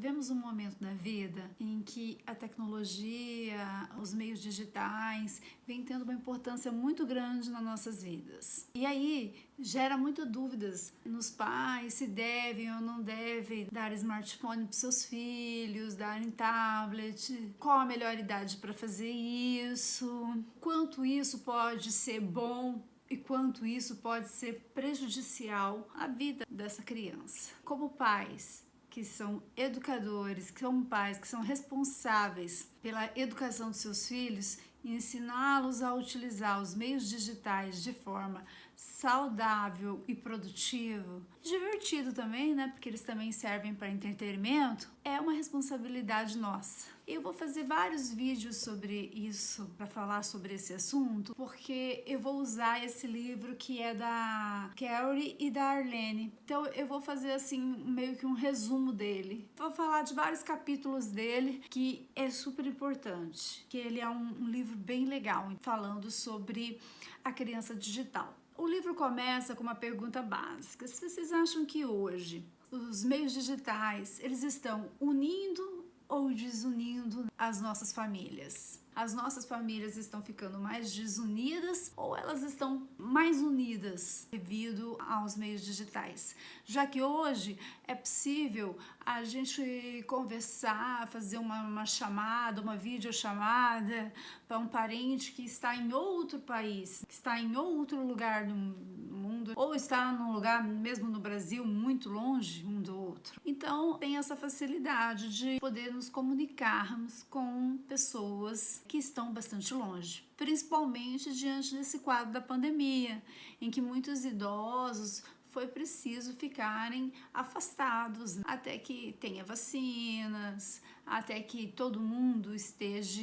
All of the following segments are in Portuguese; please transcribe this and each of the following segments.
vivemos um momento da vida em que a tecnologia, os meios digitais, vem tendo uma importância muito grande nas nossas vidas. E aí gera muitas dúvidas nos pais se devem ou não devem dar smartphone para seus filhos, darem tablet, qual a melhor idade para fazer isso, quanto isso pode ser bom e quanto isso pode ser prejudicial à vida dessa criança. Como pais que são educadores, que são pais que são responsáveis pela educação dos seus filhos, ensiná-los a utilizar os meios digitais de forma saudável e produtivo, divertido também, né? Porque eles também servem para entretenimento, é uma responsabilidade nossa. Eu vou fazer vários vídeos sobre isso, para falar sobre esse assunto, porque eu vou usar esse livro que é da Carrie e da Arlene. Então eu vou fazer assim meio que um resumo dele. Vou falar de vários capítulos dele, que é super importante, que ele é um livro bem legal, falando sobre a criança digital. O livro começa com uma pergunta básica: se vocês acham que hoje os meios digitais eles estão unindo ou desunindo as nossas famílias? As nossas famílias estão ficando mais desunidas ou elas estão mais unidas devido aos meios digitais? Já que hoje é possível a gente conversar, fazer uma chamada, uma videochamada para um parente que está em outro país, que está em outro lugar do mundo, ou está num lugar mesmo no Brasil muito longe um do outro. Então tem essa facilidade de poder nos comunicarmos com pessoas que estão bastante longe, principalmente diante desse quadro da pandemia, em que muitos idosos foi preciso ficarem afastados até que tenha vacinas, até que todo mundo esteja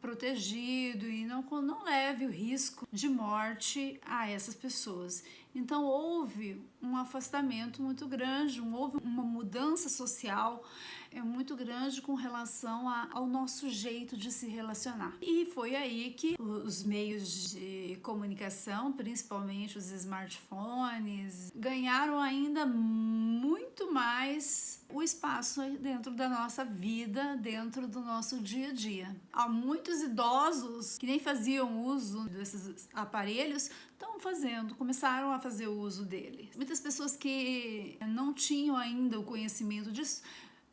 protegido e não leve o risco de morte a essas pessoas. Então houve um afastamento muito grande, houve uma mudança social muito grande com relação ao nosso jeito de se relacionar. E foi aí que os meios de comunicação, principalmente os smartphones, ganharam ainda muito mais o espaço dentro da nossa vida, dentro do nosso dia a dia. Há muitos idosos que nem faziam uso desses aparelhos, começaram a fazer uso deles. Muitas pessoas que não tinham ainda o conhecimento disso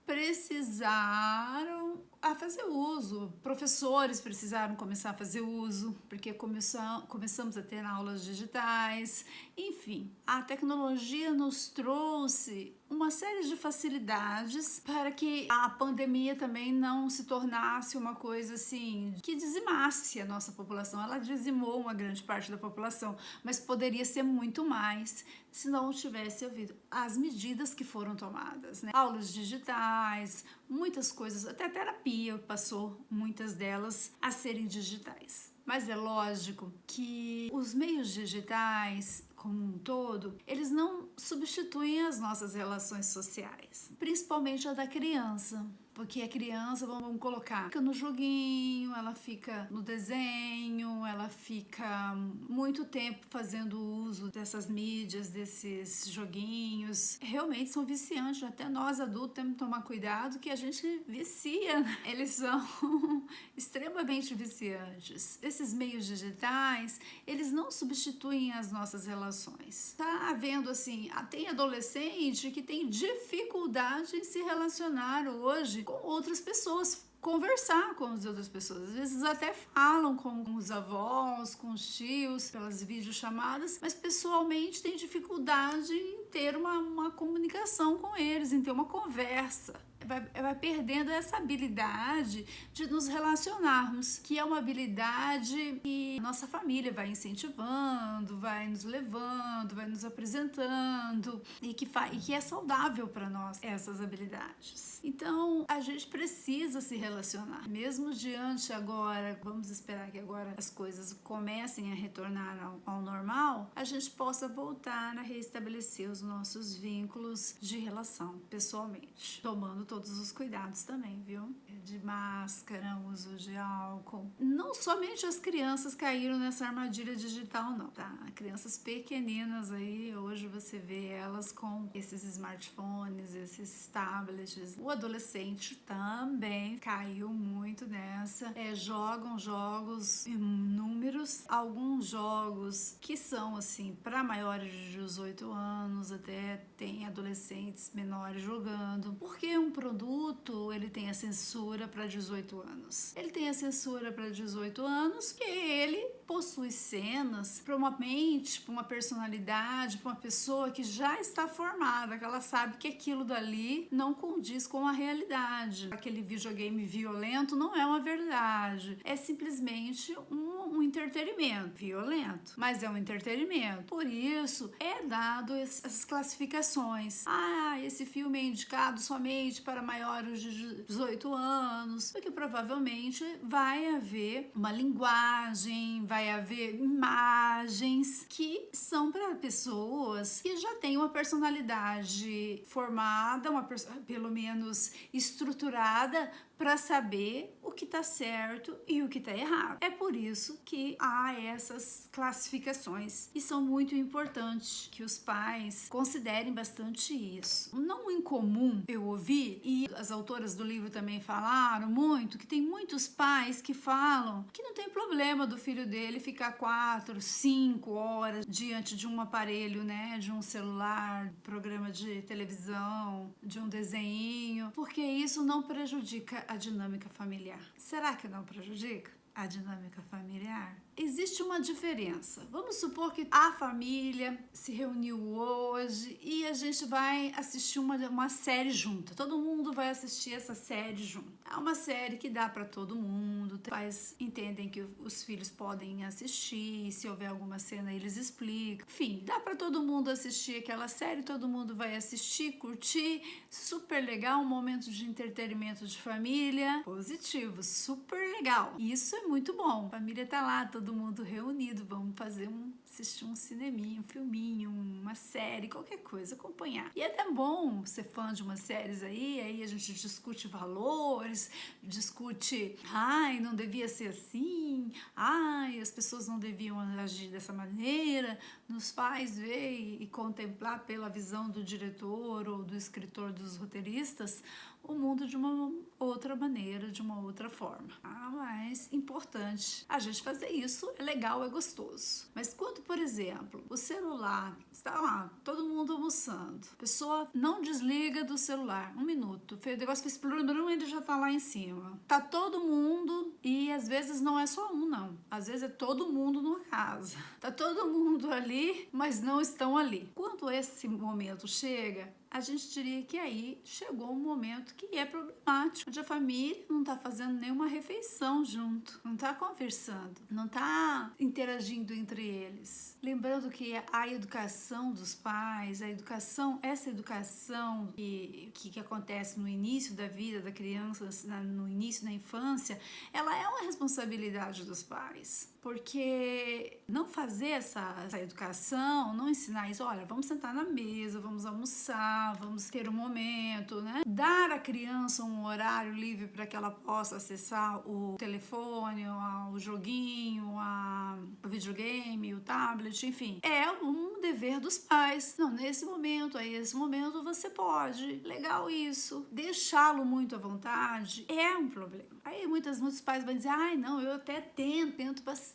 precisaram a fazer uso, professores precisaram começar a fazer uso, porque começamos a ter aulas digitais, enfim, a tecnologia nos trouxe uma série de facilidades para que a pandemia também não se tornasse uma coisa assim que dizimasse a nossa população. Ela dizimou uma grande parte da população, mas poderia ser muito mais se não tivesse havido as medidas que foram tomadas, né? Aulas digitais, muitas coisas, até terapia passou, muitas delas, a serem digitais. Mas é lógico que os meios digitais, como um todo, eles não substituem as nossas relações sociais, principalmente a da criança. Porque a criança, vamos colocar, fica no joguinho, ela fica no desenho, ela fica muito tempo fazendo uso dessas mídias, desses joguinhos. Realmente são viciantes, até nós adultos temos que tomar cuidado que a gente vicia, né? Eles são extremamente viciantes. Esses meios digitais, eles não substituem as nossas relações. Tá havendo assim, tem adolescente que tem dificuldade em se relacionar hoje com outras pessoas, conversar com as outras pessoas. Às vezes até falam com os avós, com os tios, pelas videochamadas, mas pessoalmente tem dificuldade em ter uma comunicação com eles, em ter uma conversa. Vai perdendo essa habilidade de nos relacionarmos, que é uma habilidade que a nossa família vai incentivando, vai nos levando, vai nos apresentando e que é saudável para nós, essas habilidades. Então a gente precisa se relacionar, mesmo diante agora, vamos esperar que agora as coisas comecem a retornar ao normal, a gente possa voltar a restabelecer os nossos vínculos de relação pessoalmente, tomando todos os cuidados também, viu? De máscara, uso de álcool. Não somente as crianças caíram nessa armadilha digital, não, tá? Crianças pequeninas aí, hoje você vê elas com esses smartphones, esses tablets. O adolescente também caiu muito nessa. Jogam jogos inúmeros, alguns jogos que são assim para maiores de 18 anos, até tem adolescentes menores jogando, porque um produto ele tem a censura para 18 anos. Ele tem a censura para 18 anos porque ele possui cenas para uma mente, para uma personalidade, para uma pessoa que já está formada, que ela sabe que aquilo dali não condiz com a realidade. Aquele videogame violento não é uma verdade, é simplesmente um entretenimento violento, mas é um entretenimento. Por isso é dado essas classificações. Esse filme é indicado somente para maiores de 18 anos, porque provavelmente vai haver uma linguagem, vai haver imagens que são para pessoas que já têm uma personalidade formada, pelo menos estruturada, para saber o que está certo e o que está errado. É por isso que há essas classificações e são muito importantes que os pais considerem bastante isso. Não incomum eu ouvi, e as autoras do livro também falaram muito, que tem muitos pais que falam que não tem problema do filho dele ficar 4, 5 horas diante de um aparelho, né, de um celular, programa de televisão, de um desenho, porque isso não prejudica a dinâmica familiar. Será que não prejudica a dinâmica familiar? Existe uma diferença. Vamos supor que a família se reuniu hoje e a gente vai assistir uma série junta. Todo mundo vai assistir essa série junto. É uma série que dá para todo mundo. Os pais entendem que os filhos podem assistir. Se houver alguma cena, eles explicam. Enfim, dá para todo mundo assistir aquela série. Todo mundo vai assistir, curtir. Super legal, um momento de entretenimento de família. Positivo, super legal. Isso é muito bom. A família tá lá, todo mundo reunido, vamos assistir um cineminha, um filminho, uma série, qualquer coisa, acompanhar. E é até bom ser fã de umas séries aí a gente discute valores, discute, não devia ser assim, as pessoas não deviam agir dessa maneira, nos faz ver e contemplar pela visão do diretor ou do escritor, dos roteiristas, o mundo de uma outra maneira, de uma outra forma. Mas importante a gente fazer isso, é legal, é gostoso. Mas quando, por exemplo, o celular está lá, todo mundo almoçando, a pessoa não desliga do celular, 1 minuto, o negócio fez blum, ele já tá lá em cima. Tá todo mundo, e às vezes não é só um, não. Às vezes é todo mundo numa casa. Tá todo mundo ali, mas não estão ali. Quando esse momento chega, a gente diria que aí chegou um momento que é problemático, onde a família não está fazendo nenhuma refeição junto, não está conversando, não está interagindo entre eles. Lembrando que a educação dos pais, essa educação que acontece no início da vida da criança, no início da infância, ela é uma responsabilidade dos pais. Porque não fazer essa educação, não ensinar isso, olha, vamos sentar na mesa, vamos almoçar, vamos ter um momento, né? Dar à criança um horário livre para que ela possa acessar o telefone, o joguinho, o videogame, o tablet, enfim. É um dever dos pais. Não, nesse momento você pode. Legal isso. Deixá-lo muito à vontade é um problema. Aí muitos pais vão dizer, não, eu até tento bastante.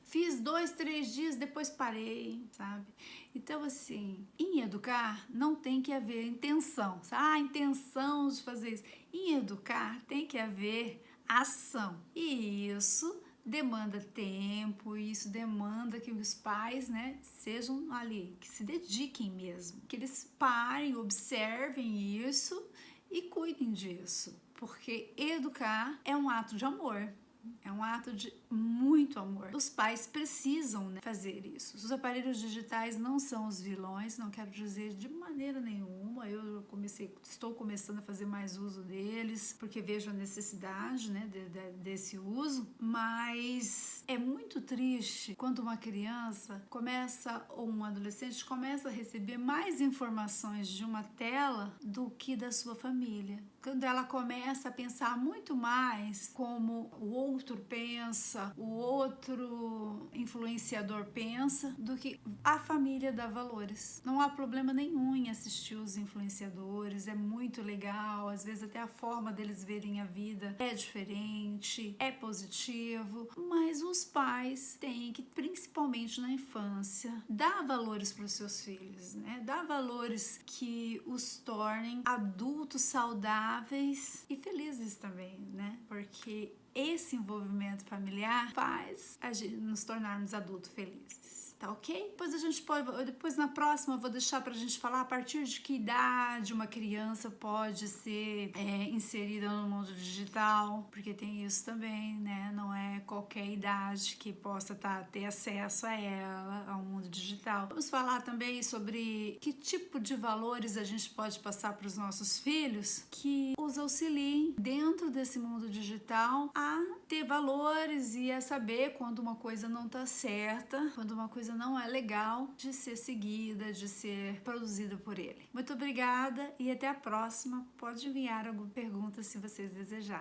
Fiz 2, 3 dias, depois parei, sabe? Então, assim, em educar não tem que haver intenção. Intenção de fazer isso. Em educar tem que haver ação. E isso demanda tempo, isso demanda que os pais, né, sejam ali, que se dediquem mesmo. Que eles parem, observem isso e cuidem disso. Porque educar é um ato de amor. É um ato de muito amor. Os pais precisam, né, fazer isso. Os aparelhos digitais não são os vilões, não quero dizer de maneira nenhuma. Eu estou começando a fazer mais uso deles, porque vejo a necessidade, né, desse uso. Mas é muito triste quando uma criança ou um adolescente começa a receber mais informações de uma tela do que da sua família. Quando ela começa a pensar muito mais como o outro pensa, o outro influenciador pensa, do que a família dá valores. Não há problema nenhum em assistir os influenciadores, é muito legal, às vezes até a forma deles verem a vida é diferente, é positivo, mas os pais têm que, principalmente na infância, dar valores para os seus filhos, né? Dar valores que os tornem adultos saudáveis e felizes também, né? Porque esse envolvimento familiar faz a gente nos tornarmos adultos felizes. Tá ok? Depois na próxima eu vou deixar pra gente falar a partir de que idade uma criança pode ser inserida no mundo digital, porque tem isso também, né? Não é qualquer idade que possa ter acesso ao mundo digital. Vamos falar também sobre que tipo de valores a gente pode passar para os nossos filhos que os auxiliem dentro desse mundo digital a ter valores e a saber quando uma coisa não tá certa, quando uma coisa não é legal de ser seguida, de ser produzida por ele. Muito obrigada e até a próxima. Pode enviar alguma pergunta se vocês desejarem.